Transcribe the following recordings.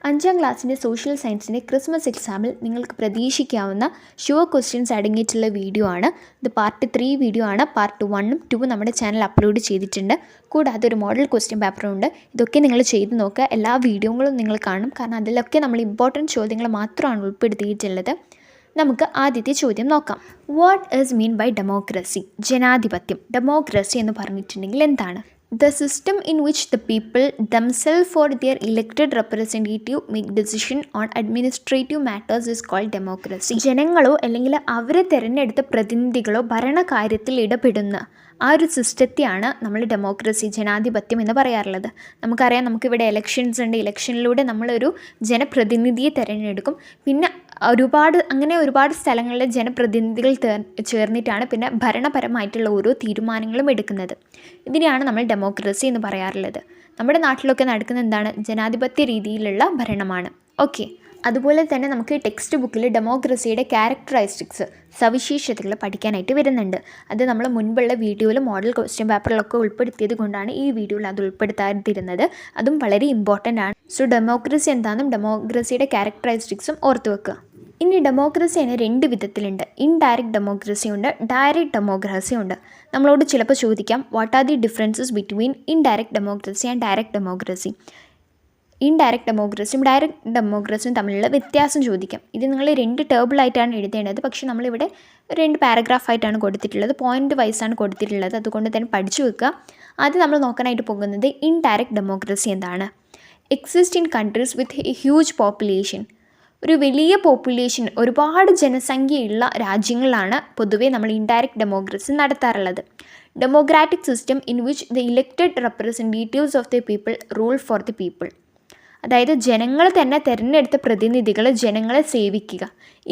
അഞ്ചാം ക്ലാസ്സിൻ്റെ സോഷ്യൽ സയൻസിൻ്റെ ക്രിസ്മസ് എക്സാമിൽ നിങ്ങൾക്ക് പ്രതീക്ഷിക്കാവുന്ന ഷുവർ ക്വസ്റ്റ്യൻസ് അടങ്ങിയിട്ടുള്ള വീഡിയോ ആണ്. ഇത് പാർട്ട് 3 വീഡിയോ ആണ്. പാർട്ട് 1ഉം 2ഉം നമ്മുടെ ചാനൽ അപ്ലോഡ് ചെയ്തിട്ടുണ്ട്. കൂടാതെ ഒരു മോഡൽ ക്വസ്റ്റ്യൻ പേപ്പറും ഉണ്ട്. ഇതൊക്കെ നിങ്ങൾ ചെയ്ത് നോക്കുക. എല്ലാ വീഡിയോകളും നിങ്ങൾ കാണും, കാരണം അതിലൊക്കെ നമ്മൾ ഇമ്പോർട്ടൻറ്റ് ചോദ്യങ്ങൾ മാത്രമാണ് ഉൾപ്പെടുത്തിയിട്ടുള്ളത്. നമുക്ക് ആദ്യത്തെ ചോദ്യം നോക്കാം. What is mean by democracy? ജനാധിപത്യം. ഡെമോക്രസി എന്ന് പറഞ്ഞിട്ടുണ്ടെങ്കിൽ എന്താണ്? The system in which the people themselves or their elected representative make decision on administrative matters is called democracy. ജനങ്ങളോ അല്ലെങ്കിൽ അവരെ തിരഞ്ഞെടുത്ത പ്രതിനിധികളോ ഭരണകാര്യത്തിൽ ഇടപെടുന്ന ആ ഒരു സിസ്റ്റത്തെയാണ് നമ്മൾ ഡെമോക്രസി, ജനാധിപത്യം എന്ന് പറയാറുള്ളത്. നമുക്കറിയാം, നമുക്കിവിടെ ഇലക്ഷൻസ് ഉണ്ട്. ഇലക്ഷനിലൂടെ നമ്മളൊരു ജനപ്രതിനിധിയെ തിരഞ്ഞെടുക്കും. പിന്നെ ഒരുപാട് സ്ഥലങ്ങളിലെ ജനപ്രതിനിധികൾ ചേർന്നിട്ടാണ് പിന്നെ ഭരണപരമായിട്ടുള്ള ഓരോ തീരുമാനങ്ങളും എടുക്കുന്നത്. ഇതിനെയാണ് നമ്മൾ ഡെമോക്രസി എന്ന് പറയാറുള്ളത്. നമ്മുടെ നാട്ടിലൊക്കെ നടക്കുന്ന എന്താണ്? ജനാധിപത്യ രീതിയിലുള്ള ഭരണമാണ്. ഓക്കെ, അതുപോലെ തന്നെ നമുക്ക് ടെക്സ്റ്റ് ബുക്കിൽ ഡെമോക്രസിയുടെ ക്യാരക്ടറിസ്റ്റിക്സ്, സവിശേഷതകൾ പഠിക്കാനായിട്ട് വരുന്നുണ്ട്. അത് നമ്മൾ മുൻപുള്ള വീഡിയോയിൽ മോഡൽ ക്വസ്റ്റ്യൻ പേപ്പറിലൊക്കെ ഉൾപ്പെടുത്തിയത് കൊണ്ടാണ് ഈ വീഡിയോയിൽ അത് ഉൾപ്പെടുത്താതിരുന്നത്. അതും വളരെ ഇമ്പോർട്ടൻ്റ് ആണ്. സോ ഡെമോക്രസി എന്താണെന്നും ഡെമോക്രസിയുടെ ക്യാരക്ടറിസ്റ്റിക്സും ഓർത്ത് വെക്കുക. ഇനി ഡെമോക്രസി തന്നെ 2 വിധത്തിലുണ്ട്. ഇൻഡയറക്റ്റ് ഡെമോക്രസി ഉണ്ട്, ഡയറക്റ്റ് ഡെമോക്രസി ഉണ്ട്. നമ്മളോട് ചിലപ്പോൾ ചോദിക്കാം, what are the differences between indirect democracy and direct democracy? Indirect ഡെമോക്രസിയും ഡയറക്റ്റ് ഡെമോക്രസിയും തമ്മിലുള്ള വ്യത്യാസം ചോദിക്കാം. ഇത് നിങ്ങൾ 2 ടേബിളായിട്ടാണ് എഴുതേണ്ടത്. പക്ഷേ നമ്മളിവിടെ 2 പാരഗ്രാഫായിട്ടാണ് കൊടുത്തിട്ടുള്ളത്, പോയിൻ്റ് വൈസാണ് കൊടുത്തിട്ടുള്ളത്. അതുകൊണ്ട് തന്നെ പഠിച്ചു വെക്കുക. ആദ്യം നമ്മൾ നോക്കാനായിട്ട് പോകുന്നത് ഇൻഡയറക്റ്റ് ഡെമോക്രസി എന്താണ്. Exist in countries with a huge population. ഒരു വലിയ പോപ്പുലേഷൻ, ഒരുപാട് ജനസംഖ്യയുള്ള രാജ്യങ്ങളിലാണ് പൊതുവേ നമ്മൾ ഇൻഡയറക്റ്റ് ഡെമോക്രസി നടത്താറുള്ളത്. Democratic system in which the elected representatives of the people rule for the people. അതായത് ജനങ്ങൾ തന്നെ തിരഞ്ഞെടുത്ത പ്രതിനിധികൾ ജനങ്ങളെ സേവിക്കുക.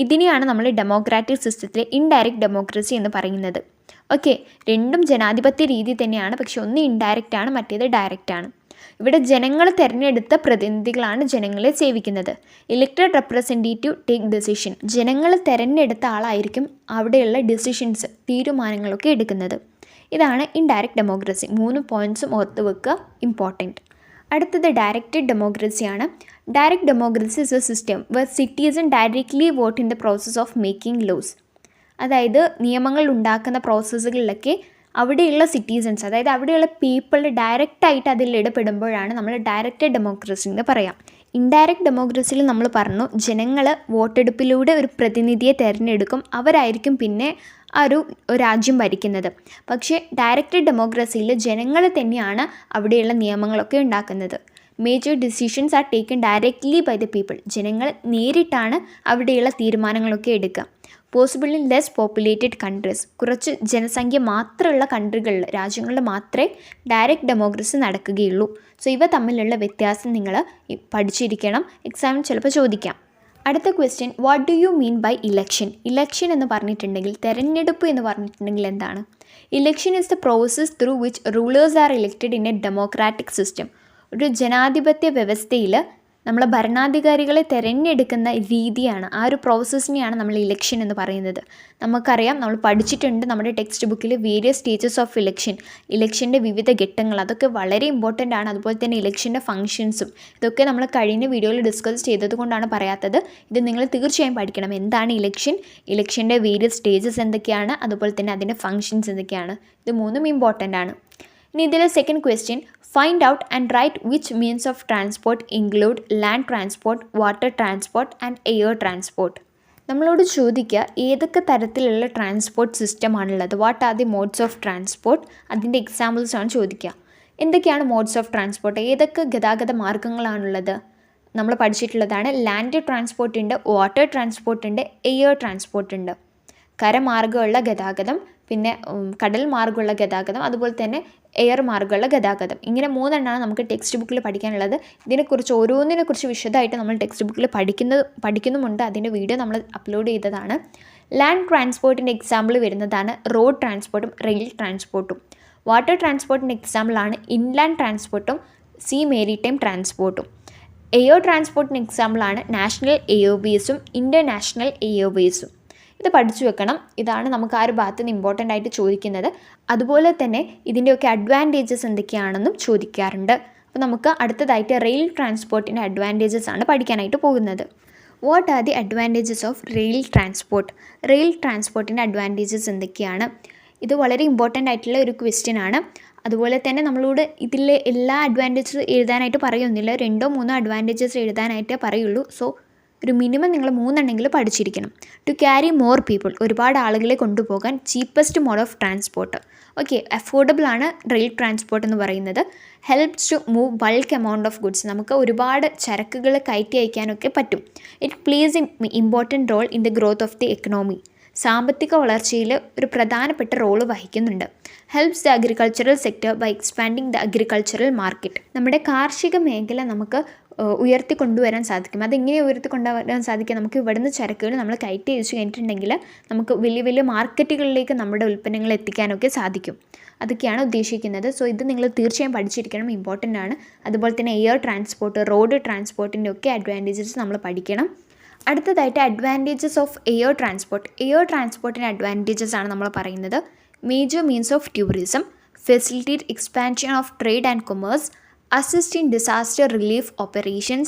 ഇതിനെയാണ് നമ്മൾ ഡെമോക്രാറ്റിക് സിസ്റ്റത്തിലെ ഇൻഡയറക്റ്റ് ഡെമോക്രസി എന്ന് പറയുന്നത്. ഓക്കെ, രണ്ടും ജനാധിപത്യ രീതി തന്നെയാണ്. പക്ഷെ ഒന്ന് ഇൻഡയറക്റ്റ് ആണ്, മറ്റേത് ഡയറക്റ്റ് ആണ്. ഇവിടെ ജനങ്ങൾ തിരഞ്ഞെടുത്ത പ്രതിനിധികളാണ് ജനങ്ങളെ സേവിക്കുന്നത്. Elected representative take decision. ജനങ്ങൾ തിരഞ്ഞെടുത്ത ആളായിരിക്കും അവിടെയുള്ള ഡിസിഷൻസ്, തീരുമാനങ്ങളൊക്കെ എടുക്കുന്നത്. ഇതാണ് ഇൻഡയറക്റ്റ് ഡെമോക്രസി. 3 പോയിൻറ്റ്സും ഓർത്ത് വെക്കുക, ഇമ്പോർട്ടൻറ്റ്. അടുത്തത് ഡയറക്റ്റ് ഡെമോക്രസിയാണ്. Direct democracy is a system where citizen directly vote in the process of making laws. അതായത് നിയമങ്ങൾ ഉണ്ടാക്കുന്ന പ്രോസസ്സുകളിലൊക്കെ അവിടെയുള്ള സിറ്റിസൺസ്, അതായത് അവിടെയുള്ള പീപ്പിൾ ഡയറക്റ്റായിട്ട് അതിൽ ഇടപെടുമ്പോഴാണ് നമ്മൾ ഡയറക്റ്റ് ഡെമോക്രസി എന്ന് പറയാം. ഇൻഡയറക്റ്റ് ഡെമോക്രസിയിൽ നമ്മൾ പറഞ്ഞു, ജനങ്ങൾ വോട്ടെടുപ്പിലൂടെ ഒരു പ്രതിനിധിയെ തിരഞ്ഞെടുക്കും, അവരായിരിക്കും പിന്നെ ആ ഒരു രാജ്യം ഭരിക്കുന്നത്. പക്ഷേ ഡയറക്റ്റ് ഡെമോക്രസിയിൽ ജനങ്ങൾ തന്നെയാണ് അവിടെയുള്ള നിയമങ്ങളൊക്കെ ഉണ്ടാക്കുന്നത്. Major decisions are taken directly by the people. ജനങ്ങൾ നേരിട്ടാണ് അവിടെയുള്ള തീരുമാനങ്ങളൊക്കെ എടുക്കുക. Possible in less populated countries. കുറച്ച് ജനസംഖ്യ മാത്രമുള്ള കൺട്രികളിൽ, രാജ്യങ്ങളിൽ മാത്രമേ ഡയറക്റ്റ് ഡെമോക്രസി നടക്കുകയുള്ളൂ. സോ ഇവ തമ്മിലുള്ള വ്യത്യാസം നിങ്ങൾ പഠിച്ചിരിക്കണം. എക്സാമിന് ചിലപ്പോൾ ചോദിക്കാം. അടുത്ത question, what do you mean by election? Election എന്ന് പറഞ്ഞിട്ടുണ്ടെങ്കിൽ, തെരഞ്ഞെടുപ്പ് എന്ന് പറഞ്ഞിട്ടുണ്ടെങ്കിൽ എന്താണ്? Election is the process through which rulers are elected in a democratic system. ഒരു ജനാധിപത്യ വ്യവസ്ഥയിൽ നമ്മൾ ഭരണാധികാരികളെ തിരഞ്ഞെടുക്കുന്ന രീതിയാണ്, ആ ഒരു പ്രോസസ്സിനെയാണ് നമ്മൾ ഇലക്ഷൻ എന്ന് പറയുന്നത്. നമുക്കറിയാം, നമ്മൾ പഠിച്ചിട്ടുണ്ട് നമ്മുടെ ടെക്സ്റ്റ് ബുക്കിൽ വേരിയസ് സ്റ്റേജസ് ഓഫ് ഇലക്ഷൻ, ഇലക്ഷൻ്റെ വിവിധ ഘട്ടങ്ങൾ. അതൊക്കെ വളരെ ഇമ്പോർട്ടൻ്റ് ആണ്. അതുപോലെ തന്നെ ഇലക്ഷൻ്റെ ഫംഗ്ഷൻസും ഇതൊക്കെ നമ്മൾ കഴിഞ്ഞ വീഡിയോയിൽ ഡിസ്കസ് ചെയ്തത് കൊണ്ടാണ് പറയാത്തത്. ഇത് നിങ്ങൾ തീർച്ചയായും പഠിക്കണം. എന്താണ് ഇലക്ഷൻ, ഇലക്ഷൻ്റെ വേരിയസ് സ്റ്റേജസ് എന്തൊക്കെയാണ്, അതുപോലെ തന്നെ അതിൻ്റെ ഫംഗ്ഷൻസ് എന്തൊക്കെയാണ്. ഇത് 3ഉം ഇമ്പോർട്ടൻ്റ് ആണ്. ഇനി ഇതിലെ second question, find out and write which means of transport include land transport, water transport and air transport. നമ്മളോട് ചോദിക്കുക, ഏതൊക്കെ തരത്തിലുള്ള ട്രാൻസ്പോർട്ട് സിസ്റ്റമാണുള്ളത്? What are the modes of transport? അതിൻ്റെ എക്സാമ്പിൾസ് ആണ് ചോദിക്കുക. എന്തൊക്കെയാണ് മോഡ്സ് ഓഫ് ട്രാൻസ്പോർട്ട്? ഏതൊക്കെ ഗതാഗത മാർഗ്ഗങ്ങളാണുള്ളത്? നമ്മൾ പഠിച്ചിട്ടുള്ളതാണ്. ലാൻഡ് ട്രാൻസ്പോർട്ട് ഉണ്ട്, വാട്ടർ ട്രാൻസ്പോർട്ട് ഉണ്ട്, എയർ ട്രാൻസ്പോർട്ട് ഉണ്ട്. കരമാർഗ്ഗമുള്ള ഗതാഗതം, പിന്നെ കടൽ മാർഗ്ഗമുള്ള ഗതാഗതം, അതുപോലെ തന്നെ എയർ മാർഗ്ഗമുള്ള ഗതാഗതം. ഇങ്ങനെ 3 എണ്ണമാണ് നമുക്ക് ടെക്സ്റ്റ് ബുക്കിൽ പഠിക്കാനുള്ളത്. ഇതിനെക്കുറിച്ച് ഓരോന്നിനെക്കുറിച്ച് വിശദമായിട്ട് നമ്മൾ ടെക്സ്റ്റ് ബുക്കിൽ പഠിക്കുന്നുമുണ്ട്. അതിൻ്റെ വീഡിയോ നമ്മൾ അപ്ലോഡ് ചെയ്തതാണ്. ലാൻഡ് ട്രാൻസ്പോർട്ടിൻ്റെ എക്സാമ്പിൾ വരുന്നതാണ് റോഡ് ട്രാൻസ്പോർട്ടും റെയിൽ ട്രാൻസ്പോർട്ടും. വാട്ടർ ട്രാൻസ്പോർട്ടിൻ്റെ എക്സാമ്പിളാണ് ഇൻലാൻഡ് ട്രാൻസ്പോർട്ടും സീ മേരിടൈം ട്രാൻസ്പോർട്ടും. എയർ ട്രാൻസ്പോർട്ടിൻ്റെ എക്സാമ്പിളാണ് നാഷണൽ എയർവേസും ഇൻ്റർനാഷണൽ എയർവേസും. ഇത് പഠിച്ചു വെക്കണം. ഇതാണ് നമുക്ക് ആ ഒരു ഭാഗത്ത് നിന്ന് ഇമ്പോർട്ടൻ്റ് ആയിട്ട് ചോദിക്കുന്നത്. അതുപോലെ തന്നെ ഇതിൻ്റെയൊക്കെ അഡ്വാൻറ്റേജസ് എന്തൊക്കെയാണെന്നും ചോദിക്കാറുണ്ട്. അപ്പോൾ അപ്പോൾ നമുക്ക് അടുത്തതായിട്ട് റെയിൽ ട്രാൻസ്പോർട്ടിൻ്റെ അഡ്വാൻറ്റേജസ് ആണ് പഠിക്കാനായിട്ട് പോകുന്നത്. What are the advantages of rail transport? Rail ട്രാൻസ്പോർട്ടിൻ്റെ അഡ്വാൻറ്റേജസ് എന്തൊക്കെയാണ്? ഇത് വളരെ ഇമ്പോർട്ടൻ്റ് ആയിട്ടുള്ള ഒരു ക്വസ്റ്റ്യൻ ആണ്. അതുപോലെ തന്നെ നമ്മളോട് ഇതിലെ എല്ലാ അഡ്വാൻറ്റേജസ് എഴുതാനായിട്ട് പറയുന്നില്ല, 2-3 അഡ്വാൻറ്റേജസ് എഴുതാനായിട്ടേ പറയുള്ളൂ. സോ ഒരു മിനിമം നിങ്ങൾ 3 പഠിച്ചിരിക്കണം. ടു ക്യാരി മോർ പീപ്പിൾ, ഒരുപാട് ആളുകളെ കൊണ്ടുപോകാൻ cheapest mode of transport. Okay, affordable ആണ് റെയിൽ ട്രാൻസ്പോർട്ട് എന്ന് പറയുന്നത്. Helps to move bulk amount of goods, നമുക്ക് ഒരുപാട് ചരക്കുകൾ കയറ്റി അയക്കാനൊക്കെ പറ്റും. It plays a important role in the growth of the economy, സാമ്പത്തിക വളർച്ചയിൽ ഒരു പ്രധാനപ്പെട്ട റോള് വഹിക്കുന്നുണ്ട്. Helps the agricultural sector by expanding the agricultural market, നമ്മുടെ കാർഷിക മേഖല നമുക്ക് ഉയർത്തിക്കൊണ്ടുവരാൻ സാധിക്കും. അതെങ്ങനെ ഉയർത്തിക്കൊണ്ടുവരാൻ സാധിക്കും? നമുക്ക് ഇവിടുന്ന് ചരക്കുകൾ നമ്മൾ കയറ്റി അയച്ചു കഴിഞ്ഞിട്ടുണ്ടെങ്കിൽ നമുക്ക് വലിയ വലിയ മാർക്കറ്റുകളിലേക്ക് നമ്മുടെ ഉൽപ്പന്നങ്ങൾ എത്തിക്കാനൊക്കെ സാധിക്കും. അതൊക്കെയാണ് ഉദ്ദേശിക്കുന്നത്. സോ ഇത് നിങ്ങൾ തീർച്ചയായും പഠിച്ചിരിക്കണം, ഇമ്പോർട്ടൻ്റ് ആണ്. അതുപോലെ തന്നെ എയർ ട്രാൻസ്പോർട്ട്, റോഡ് ട്രാൻസ്പോർട്ടിൻ്റെ ഒക്കെ അഡ്വാൻറ്റേജസ് നമ്മൾ പഠിക്കണം. അടുത്തതായിട്ട് advantages of air transport. Air ട്രാൻസ്പോർട്ടിൻ്റെ അഡ്വാൻറ്റേജസ് ആണ് നമ്മൾ പറയുന്നത്. Major means of tourism, facilitate expansion of trade and commerce, assist in disaster relief operations,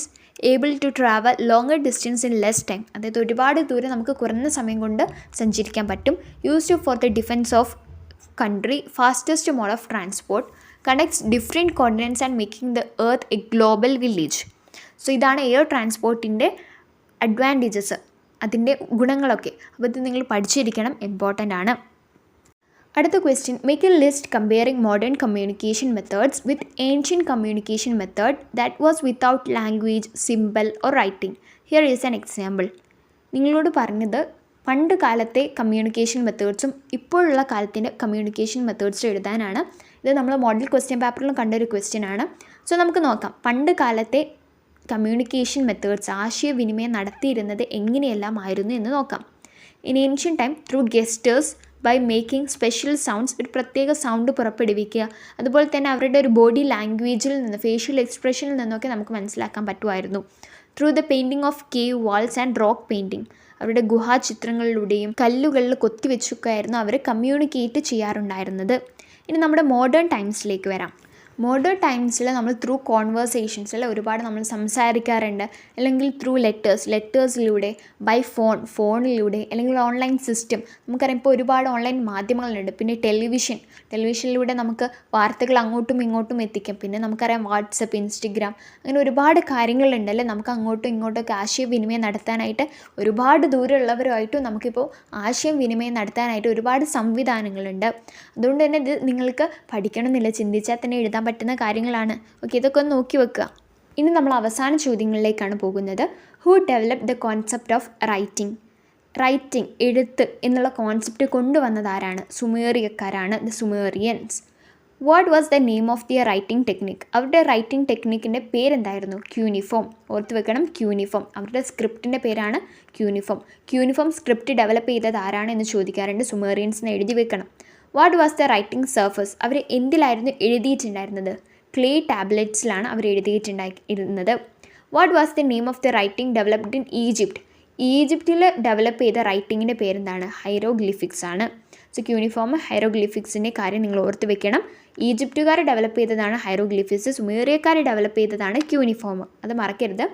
able to travel longer distance in less time, അതായത് ഒരുപാട് ദൂരം നമുക്ക് കുറഞ്ഞ സമയം കൊണ്ട് സഞ്ചരിക്കാൻ പറ്റും. Used for the defence of country, fastest mode of transport, connects different continents and making the earth a global village. So ഇതാണ് എയർ ട്രാൻസ്പോർട്ടിൻ്റെ അഡ്വാൻറ്റേജസ്, അതിൻ്റെ ഗുണങ്ങളൊക്കെ. അപ്പോൾ ഇത് നിങ്ങൾ പഠിച്ചിരിക്കണം, ഇമ്പോർട്ടൻ്റ് ആണ്. അടുത്ത question, make a list comparing modern communication methods with ancient communication method that was without language, simple or writing. Here is an example. നിങ്ങളോട് പറഞ്ഞത് പണ്ട് കാലത്തെ കമ്മ്യൂണിക്കേഷൻ മെത്തേഡ്സും ഇപ്പോഴുള്ള കാലത്തിൻ്റെ കമ്മ്യൂണിക്കേഷൻ മെത്തേഡ്സും എഴുതാനാണ്. ഇത് നമ്മൾ മോഡൽ ക്വസ്റ്റ്യൻ പേപ്പറിലും കണ്ടൊരു ക്വസ്റ്റ്യൻ ആണ്. സോ നമുക്ക് നോക്കാം, പണ്ട് കാലത്തെ കമ്മ്യൂണിക്കേഷൻ മെത്തേഡ്സ്, ആശയവിനിമയം നടത്തിയിരുന്നത് എങ്ങനെയെല്ലാം ആയിരുന്നു എന്ന് നോക്കാം. In ancient time through gestures by making special sounds, ഒരു പ്രത്യേക സൗണ്ട് പുറപ്പെടുവിക്കുക. അതുപോലെ തന്നെ അവരുടെ ഒരു ബോഡി ലാംഗ്വേജിൽ നിന്ന്, ഫേഷ്യൽ എക്സ്പ്രഷനിൽ നിന്നൊക്കെ നമുക്ക് മനസ്സിലാക്കാൻ പറ്റുമായിരുന്നു. Through the painting of cave walls and rock painting, അവരുടെ ഗുഹാചിത്രങ്ങളിലൂടെയും കല്ലുകളിൽ കൊത്തിവെച്ചൊക്കെ ആയിരുന്നു അവർ കമ്മ്യൂണിക്കേറ്റ് ചെയ്യാറുണ്ടായിരുന്നത്. ഇനി നമ്മുടെ മോഡേൺ ടൈംസിലേക്ക് വരാം. മോഡേൺ ടൈംസിൽ നമ്മൾ ത്രൂ കോൺവേഴ്സേഷൻസിൽ ഒരുപാട് നമ്മൾ സംസാരിക്കാറുണ്ട്, അല്ലെങ്കിൽ ത്രൂ ലെറ്റേഴ്സിലൂടെ, ബൈ ഫോണിലൂടെ, അല്ലെങ്കിൽ ഓൺലൈൻ സിസ്റ്റം. നമുക്കറിയാം ഇപ്പോൾ ഒരുപാട് ഓൺലൈൻ മാധ്യമങ്ങളുണ്ട്. പിന്നെ ടെലിവിഷനിലൂടെ നമുക്ക് വാർത്തകൾ അങ്ങോട്ടും ഇങ്ങോട്ടും എത്തിക്കാം. പിന്നെ നമുക്കറിയാം വാട്സപ്പ്, ഇൻസ്റ്റഗ്രാം, അങ്ങനെ ഒരുപാട് കാര്യങ്ങളുണ്ടല്ലേ, നമുക്ക് അങ്ങോട്ടും ഇങ്ങോട്ടൊക്കെ ആശയവിനിമയം നടത്താനായിട്ട്. ഒരുപാട് ദൂരമുള്ളവരുമായിട്ടും നമുക്കിപ്പോൾ ആശയവിനിമയം നടത്താനായിട്ട് ഒരുപാട് സംവിധാനങ്ങളുണ്ട്. അതുകൊണ്ട് തന്നെ ഇത് നിങ്ങൾക്ക് പഠിക്കണമെന്നില്ല, ചിന്തിച്ചാൽ തന്നെ എഴുതാൻ പറ്റുന്ന കാര്യങ്ങളാണ്. ഓക്കെ, ഇതൊക്കെ ഒന്ന് നോക്കി വെക്കുക. ഇനി നമ്മൾ അവസാന ചോദ്യങ്ങളിലേക്കാണ് പോകുന്നത്. Who developed the concept of writing, എഴുത്ത് എന്നുള്ള കോൺസെപ്റ്റ് കൊണ്ടുവന്നത് ആരാണ്? സുമേറിയക്കാരാണ്, the Sumerians. What was the name of their writing technique, അവരുടെ റൈറ്റിംഗ് ടെക്നിക്കിൻ്റെ പേരെന്തായിരുന്നു? ക്യൂനിഫോം. ഓർത്ത് വെക്കണം, ക്യൂനിഫോം. അവരുടെ സ്ക്രിപ്റ്റിൻ്റെ പേരാണ് ക്യൂനിഫോം സ്ക്രിപ്റ്റ് ഡെവലപ്പ് ചെയ്തത് ആരാണ് എന്ന് ചോദിക്കാറുണ്ട്. സുമേറിയൻസ് എന്ന് എഴുതി വെക്കണം. What was the writing surface, അവർ എന്തിലായിരുന്നു എഴുതിയിട്ടുണ്ടായിരുന്നത്? ക്ലേ ടാബ്ലറ്റ്സിലാണ് അവർ എഴുതിയിട്ടുണ്ടായിരുന്നത്. What was the name of the writing developed in ഈജിപ്തിൽ ഡെവലപ്പ് ചെയ്ത റൈറ്റിങ്ങിൻ്റെ പേരെന്താണ്? ഹൈറോഗ്ലിഫിക്സ് ആണ്. സോ ക്യൂനിഫോം, ഹൈറോഗ്ലിഫിക്സിൻ്റെ കാര്യം നിങ്ങൾ ഓർത്ത് വെക്കണം. ഈജിപ്തുകാർ ഡെവലപ്പ് ചെയ്തതാണ് ഹൈറോഗ്ലിഫിക്സ്, സുമേറിയക്കാർ ഡെവലപ്പ് ചെയ്തതാണ് ക്യൂനിഫോം. അത് മറക്കരുത്.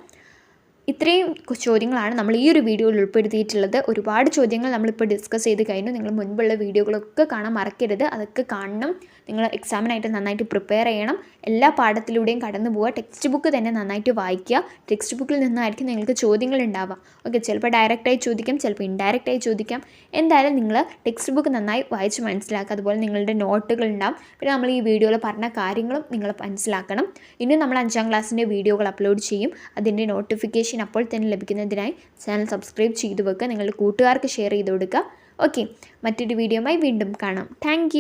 ഇത്രയും ചോദ്യങ്ങളാണ് നമ്മൾ ഈ ഒരു വീഡിയോയിൽ ഉൾപ്പെടുത്തിയിട്ടുള്ളത്. ഒരുപാട് ചോദ്യങ്ങൾ നമ്മളിപ്പോൾ ഡിസ്കസ് ചെയ്ത് കഴിഞ്ഞു. നിങ്ങൾ മുൻപുള്ള വീഡിയോകളൊക്കെ കാണാൻ മറക്കരുത്, അതൊക്കെ കാണണം. നിങ്ങൾ എക്സാമിനായിട്ട് നന്നായിട്ട് പ്രിപ്പയർ ചെയ്യണം. എല്ലാ പാഠത്തിലൂടെയും കടന്നു പോവുക. ടെക്സ്റ്റ് ബുക്ക് തന്നെ നന്നായിട്ട് വായിക്കുക. ടെക്സ്റ്റ് ബുക്കിൽ നിന്നായിരിക്കും നിങ്ങൾക്ക് ചോദ്യങ്ങൾ ഉണ്ടാവുക. ഓക്കെ, ചിലപ്പോൾ ഡയറക്റ്റായി ചോദിക്കാം, ചിലപ്പോൾ ഇൻഡയറക്റ്റായി ചോദിക്കാം. എന്തായാലും നിങ്ങൾ ടെക്സ്റ്റ് ബുക്ക് നന്നായി വായിച്ച് മനസ്സിലാക്കുക. അതുപോലെ നിങ്ങളുടെ നോട്ടുകൾ ഉണ്ടാവും. പിന്നെ നമ്മൾ ഈ വീഡിയോയിൽ പറഞ്ഞ കാര്യങ്ങളും നിങ്ങൾ മനസ്സിലാക്കണം. ഇനി നമ്മൾ 5ാം ക്ലാസ്സിൻ്റെ വീഡിയോകൾ അപ്ലോഡ് ചെയ്യും. അതിൻ്റെ നോട്ടിഫിക്കേഷൻ അപ്പോൾ തന്നെ ലഭിക്കുന്നതിനായി ചാനൽ സബ്സ്ക്രൈബ് ചെയ്തു വെക്കുക. നിങ്ങളുടെ കൂട്ടുകാർക്ക് ഷെയർ ചെയ്ത് കൊടുക്കുക. ഓക്കെ, മറ്റൊരു വീഡിയോയുമായി വീണ്ടും കാണാം. താങ്ക്